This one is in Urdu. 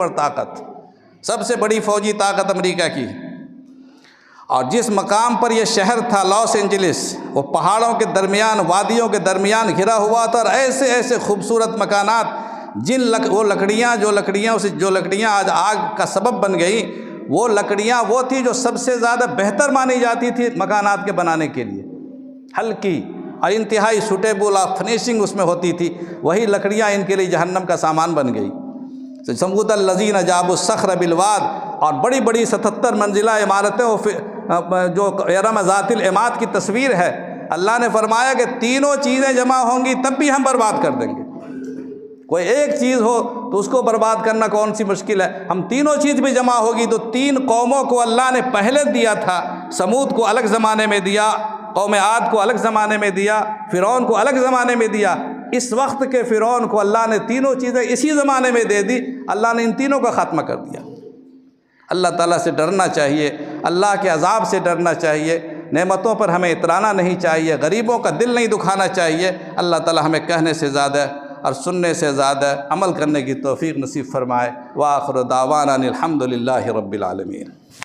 پر طاقت، سب سے بڑی فوجی طاقت امریکہ کی، اور جس مقام پر یہ شہر تھا لاس اینجلس، وہ پہاڑوں کے درمیان، وادیوں کے درمیان گھرا ہوا تھا، اور ایسے ایسے خوبصورت مکانات، وہ لکڑیاں آج آگ کا سبب بن گئی، وہ لکڑیاں وہ تھی جو سب سے زیادہ بہتر مانی جاتی تھی مکانات کے بنانے کے لیے، ہلکی اور انتہائی سوٹیبل اور فنیشنگ اس میں ہوتی تھی، وہی لکڑیاں ان کے لیے جہنم کا سامان بن گئی۔ ثمود الذین جابوا الصخر بالواد، اور بڑی بڑی 77 منزلہ عمارتیں، جو ارم ذات العماد کی تصویر ہے، اللہ نے فرمایا کہ تینوں چیزیں جمع ہوں گی تب بھی ہم برباد کر دیں گے۔ کوئی ایک چیز ہو تو اس کو برباد کرنا کون سی مشکل ہے، ہم تینوں چیز بھی جمع ہوگی تو 3 قوموں کو اللہ نے پہلے دیا تھا، سمود کو الگ زمانے میں دیا، قوم عاد کو الگ زمانے میں دیا، فرعون کو الگ زمانے میں دیا، اس وقت کے فرعون کو اللہ نے تینوں چیزیں اسی زمانے میں دے دی، اللہ نے ان تینوں کا خاتمہ کر دیا۔ اللہ تعالیٰ سے ڈرنا چاہیے، اللہ کے عذاب سے ڈرنا چاہیے، نعمتوں پر ہمیں اترانا نہیں چاہیے، غریبوں کا دل نہیں دکھانا چاہیے۔ اللہ تعالیٰ ہمیں کہنے سے زیادہ اور سننے سے زیادہ عمل کرنے کی توفیق نصیب فرمائے۔ وآخر دعوانا الحمد للہ رب العالمین۔